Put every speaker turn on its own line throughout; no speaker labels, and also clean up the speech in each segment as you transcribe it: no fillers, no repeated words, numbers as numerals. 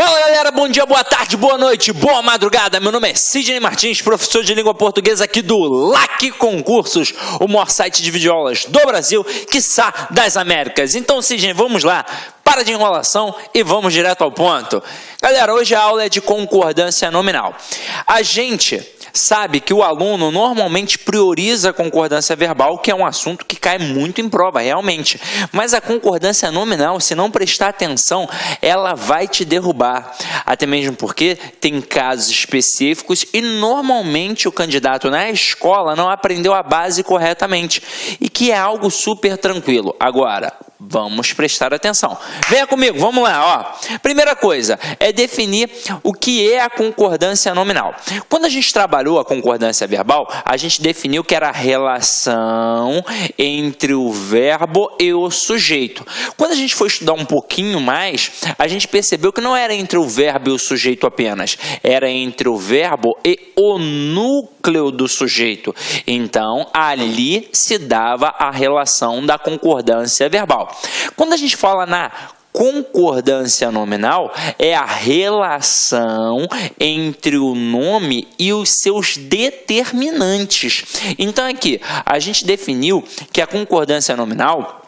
Fala galera, bom dia, boa tarde, boa noite, boa madrugada. Meu nome é Sidney Martins, professor de língua portuguesa aqui do LAC Concursos, o maior site de videoaulas do Brasil, quiçá das Américas. Então, Sidney, vamos lá, para de enrolação e vamos direto ao ponto. Galera, hoje a aula é de concordância nominal. A gente sabe que o aluno normalmente prioriza a concordância verbal, que é um assunto que cai muito em prova, realmente. Mas a concordância nominal, se não prestar atenção, ela vai te derrubar. Até mesmo porque tem casos específicos e normalmente o candidato na escola não aprendeu a base corretamente. E que é algo super tranquilo. Agora, vamos prestar atenção. Venha comigo, vamos lá. Ó. Primeira coisa é definir o que é a concordância nominal. Quando a gente trabalhou a concordância verbal, a gente definiu que era a relação entre o verbo e o sujeito. Quando a gente foi estudar um pouquinho mais, a gente percebeu que não era entre o verbo e o sujeito apenas, era entre o verbo e o núcleo do sujeito. Então, ali se dava a relação da concordância verbal. Quando a gente fala na concordância nominal, é a relação entre o nome e os seus determinantes. Então, aqui, a gente definiu que a concordância nominal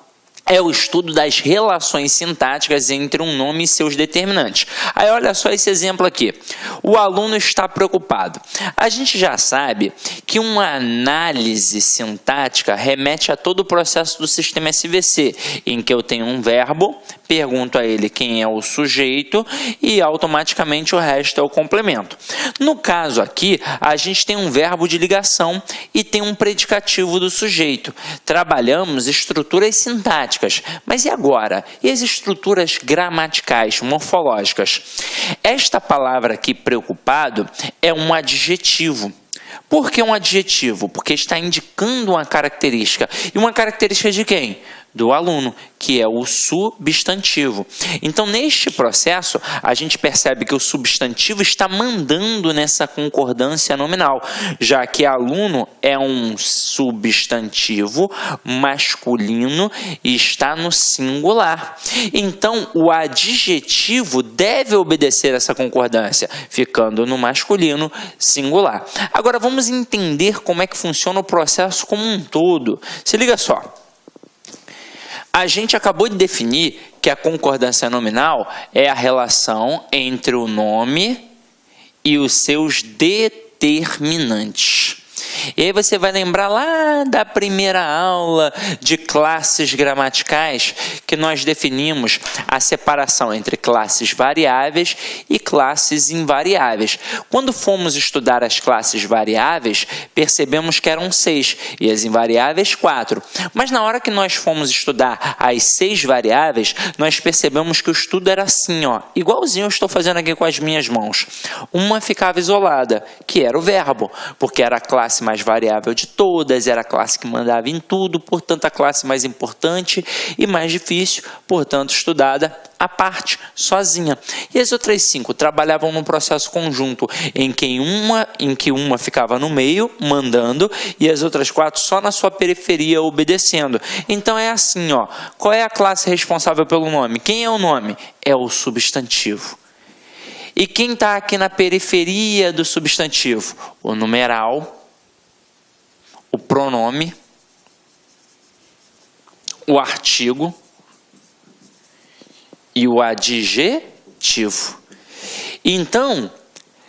é o estudo das relações sintáticas entre um nome e seus determinantes. Aí olha só esse exemplo aqui. O aluno está preocupado. A gente já sabe que uma análise sintática remete a todo o processo do sistema SVC, em que eu tenho um verbo, pergunto a ele quem é o sujeito e automaticamente o resto é o complemento. No caso aqui, a gente tem um verbo de ligação e tem um predicativo do sujeito. Trabalhamos estruturas sintáticas. Mas e agora? E as estruturas gramaticais, morfológicas? Esta palavra aqui, preocupado, é um adjetivo. Por que um adjetivo? Porque está indicando uma característica. E uma característica de quem? Do aluno, que é o substantivo. Então, neste processo, a gente percebe que o substantivo está mandando nessa concordância nominal, já que aluno é um substantivo masculino e está no singular. Então, o adjetivo deve obedecer essa concordância, ficando no masculino singular. Agora, vamos entender como é que funciona o processo como um todo. Se liga só. A gente acabou de definir que a concordância nominal é a relação entre o nome e os seus determinantes. E aí você vai lembrar lá da primeira aula de classes gramaticais que nós definimos a separação entre classes variáveis e classes invariáveis. Quando fomos estudar as classes variáveis, percebemos que eram 6 e as invariáveis 4. Mas na hora que nós fomos estudar as 6 variáveis, nós percebemos que o estudo era assim, ó, igualzinho eu estou fazendo aqui com as minhas mãos. Uma ficava isolada, que era o verbo, porque era a classe mais variável de todas, era a classe que mandava em tudo, portanto a classe mais importante e mais difícil, portanto estudada à parte, sozinha. E as outras 5 trabalhavam num processo conjunto, em que uma ficava no meio, mandando, e as outras 4 só na sua periferia, obedecendo. Então é assim, ó, qual é a classe responsável pelo nome? Quem é o nome? É o substantivo. E quem está aqui na periferia do substantivo? O numeral, o pronome, o artigo e o adjetivo. Então,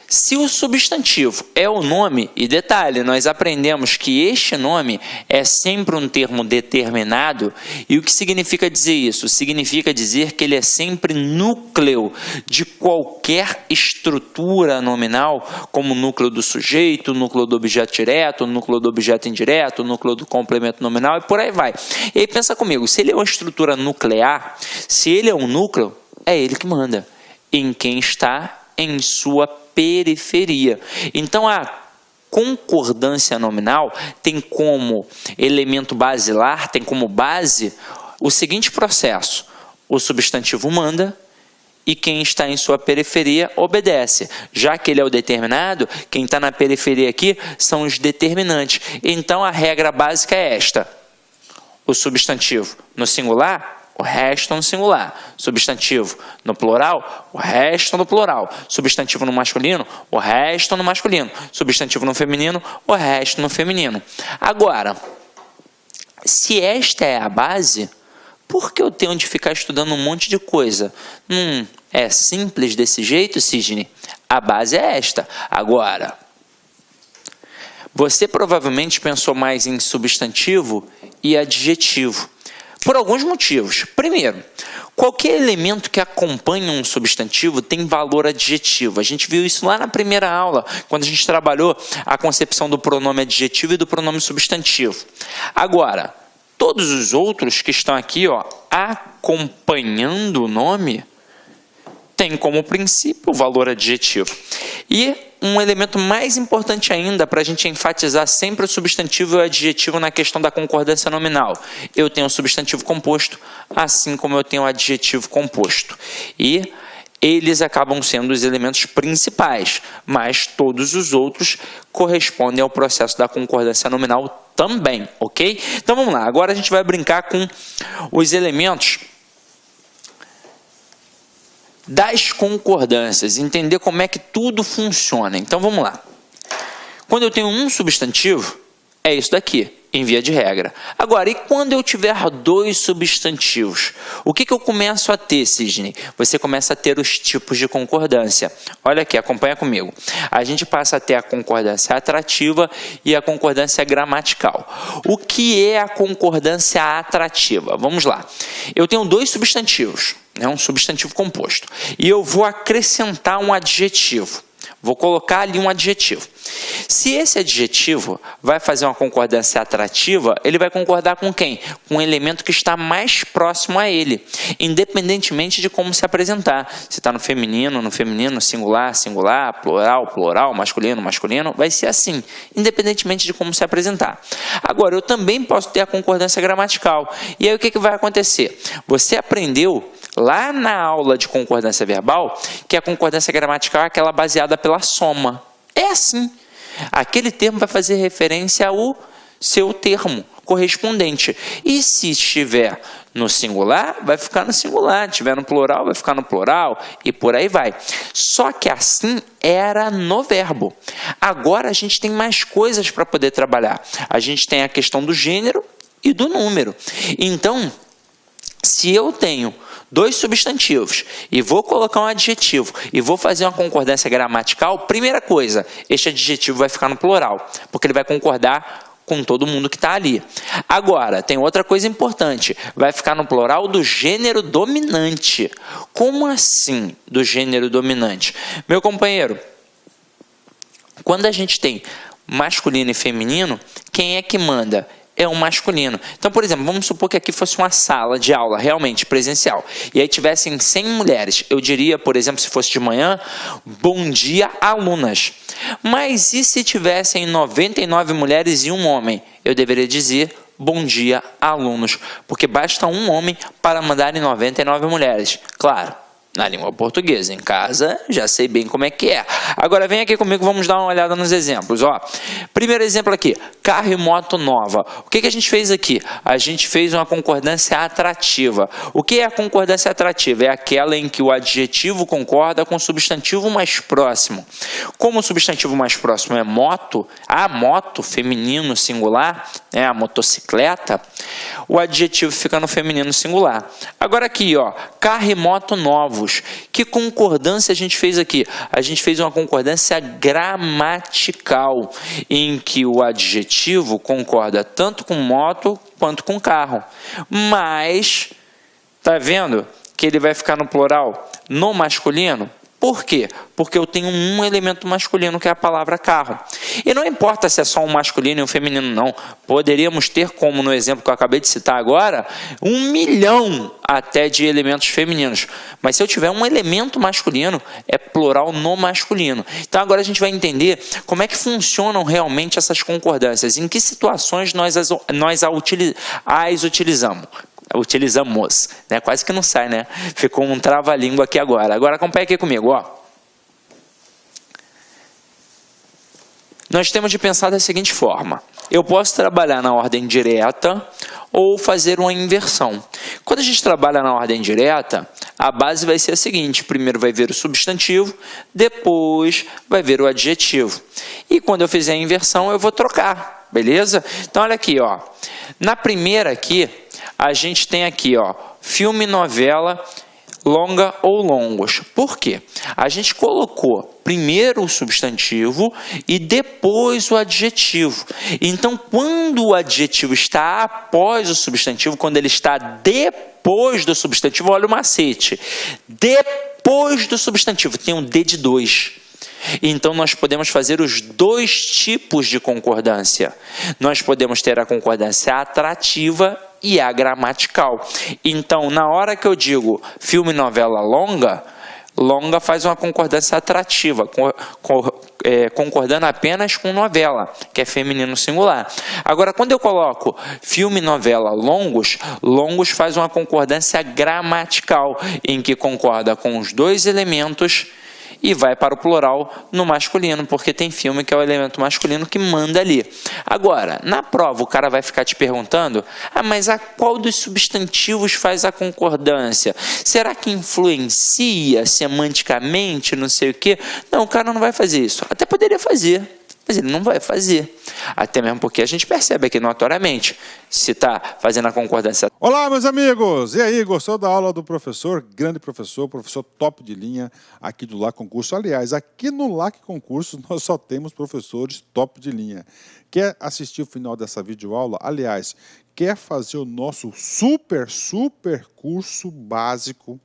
se o substantivo é o nome, e detalhe, nós aprendemos que este nome é sempre um termo determinado, e o que significa dizer isso? Significa dizer que ele é sempre núcleo de qualquer estrutura nominal, como o núcleo do sujeito, o núcleo do objeto direto, o núcleo do objeto indireto, o núcleo do complemento nominal, e por aí vai. E aí pensa comigo, se ele é uma estrutura nuclear, se ele é um núcleo, é ele que manda em quem está em sua periferia. Então, a concordância nominal tem como elemento basilar, tem como base o seguinte processo: o substantivo manda e quem está em sua periferia obedece. Já que ele é o determinado, quem está na periferia aqui são os determinantes. Então, a regra básica é esta: o substantivo no singular o resto no singular. Substantivo no plural, o resto no plural. Substantivo no masculino, o resto no masculino. Substantivo no feminino, o resto no feminino. Agora, se esta é a base, por que eu tenho de ficar estudando um monte de coisa? É simples desse jeito, Sidney? A base é esta. Agora, você provavelmente pensou mais em substantivo e adjetivo, por alguns motivos. Primeiro, qualquer elemento que acompanha um substantivo tem valor adjetivo. A gente viu isso lá na primeira aula, quando a gente trabalhou a concepção do pronome adjetivo e do pronome substantivo. Agora, todos os outros que estão aqui, acompanhando o nome, tem como princípio o valor adjetivo. E um elemento mais importante ainda, para a gente enfatizar sempre o substantivo e o adjetivo na questão da concordância nominal. Eu tenho o substantivo composto, assim como eu tenho o adjetivo composto. E eles acabam sendo os elementos principais, mas todos os outros correspondem ao processo da concordância nominal também, ok? Então vamos lá, agora a gente vai brincar com os elementos das concordâncias, entender como é que tudo funciona. Então vamos lá. Quando eu tenho um substantivo, é isso daqui, em via de regra. Agora, e quando eu tiver dois substantivos? O que eu começo a ter, Sidney? Você começa a ter os tipos de concordância. Olha aqui, acompanha comigo. A gente passa a ter a concordância atrativa e a concordância gramatical. O que é a concordância atrativa? Vamos lá. Eu tenho dois substantivos, um substantivo composto, e eu vou acrescentar um adjetivo. Vou colocar ali um adjetivo. Se esse adjetivo vai fazer uma concordância atrativa, ele vai concordar com quem? Com o elemento que está mais próximo a ele, independentemente de como se apresentar. Se está no feminino, singular, singular, plural, plural, masculino, masculino, vai ser assim, independentemente de como se apresentar. Agora, eu também posso ter a concordância gramatical. E aí o que vai acontecer? Você aprendeu lá na aula de concordância verbal que a concordância gramatical é aquela baseada pela soma. É assim. Aquele termo vai fazer referência ao seu termo correspondente. E se estiver no singular, vai ficar no singular. Se estiver no plural, vai ficar no plural. E por aí vai. Só que assim era no verbo. Agora a gente tem mais coisas para poder trabalhar. A gente tem a questão do gênero e do número. Então, se eu tenho dois substantivos e vou colocar um adjetivo e vou fazer uma concordância gramatical, primeira coisa, este adjetivo vai ficar no plural, porque ele vai concordar com todo mundo que está ali. Agora, tem outra coisa importante, vai ficar no plural do gênero dominante. Como assim do gênero dominante? Meu companheiro, quando a gente tem masculino e feminino, quem é que manda? É um masculino. Então, por exemplo, vamos supor que aqui fosse uma sala de aula realmente presencial e aí tivessem 100 mulheres. Eu diria, por exemplo, se fosse de manhã, bom dia, alunas. Mas e se tivessem 99 mulheres e um homem? Eu deveria dizer bom dia, alunos, porque basta um homem para mandar em 99 mulheres. Claro, na língua portuguesa. Em casa, já sei bem como é que é. Agora, vem aqui comigo, vamos dar uma olhada nos exemplos. Primeiro exemplo aqui, carro e moto nova. O que a gente fez aqui? A gente fez uma concordância atrativa. O que é a concordância atrativa? É aquela em que o adjetivo concorda com o substantivo mais próximo. Como o substantivo mais próximo é moto, a moto, feminino singular, a motocicleta, o adjetivo fica no feminino singular. Agora aqui, carro e moto novos. Que concordância a gente fez aqui? A gente fez uma concordância gramatical, em que o adjetivo concorda tanto com moto quanto com carro. Mas, tá vendo que ele vai ficar no plural no masculino? Por quê? Porque eu tenho um elemento masculino, que é a palavra carro. E não importa se é só um masculino e um feminino, não. Poderíamos ter, como no exemplo que eu acabei de citar agora, 1 milhão até de elementos femininos. Mas se eu tiver um elemento masculino, é plural no masculino. Então agora a gente vai entender como é que funcionam realmente essas concordâncias. Em que situações nós as utilizamos. Né? Quase que não sai, né? Ficou um trava-língua aqui agora. Agora acompanha aqui comigo, nós temos de pensar da seguinte forma: eu posso trabalhar na ordem direta ou fazer uma inversão. Quando a gente trabalha na ordem direta, a base vai ser a seguinte: primeiro vai ver o substantivo, depois vai ver o adjetivo. E quando eu fizer a inversão, eu vou trocar, beleza? Então, olha aqui, ó. Na primeira aqui, a gente tem aqui, ó, filme, novela, longa ou longos. Por quê? A gente colocou primeiro o substantivo e depois o adjetivo. Então, quando o adjetivo está após o substantivo, quando ele está depois do substantivo, olha o macete. Depois do substantivo, tem um D de 2. Então, nós podemos fazer os dois tipos de concordância. Nós podemos ter a concordância atrativa e a gramatical. Então, na hora que eu digo filme, novela, longa, longa faz uma concordância atrativa, concordando apenas com novela, que é feminino singular. Agora, quando eu coloco filme, novela, longos, longos faz uma concordância gramatical, em que concorda com os dois elementos e vai para o plural no masculino, porque tem filme que é o elemento masculino que manda ali. Agora, na prova, o cara vai ficar te perguntando: mas a qual dos substantivos faz a concordância? Será que influencia semanticamente, não sei o quê? Não, o cara não vai fazer isso. Até poderia fazer, mas ele não vai fazer. Até mesmo porque a gente percebe aqui notoriamente se está fazendo a concordância.
Olá, meus amigos! E aí, gostou da aula do professor? Grande professor top de linha aqui do LAC Concurso. Aliás, aqui no LAC Concurso nós só temos professores top de linha. Quer assistir o final dessa videoaula? Aliás, quer fazer o nosso super curso básico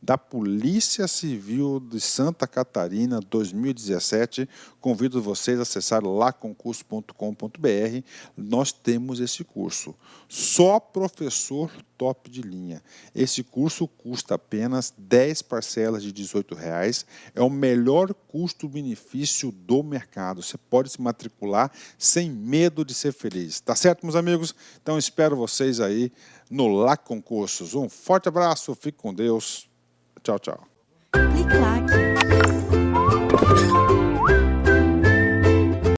da Polícia Civil de Santa Catarina 2017, convido vocês a acessar laconcurso.com.br. Nós temos esse curso. Só professor top de linha. Esse curso custa apenas 10 parcelas de R$18. É o melhor custo-benefício do mercado. Você pode se matricular sem medo de ser feliz. Tá certo, meus amigos? Então, espero vocês aí no LAC Concursos. Um forte abraço, fique com Deus. Tchau, tchau.
Clique, claque.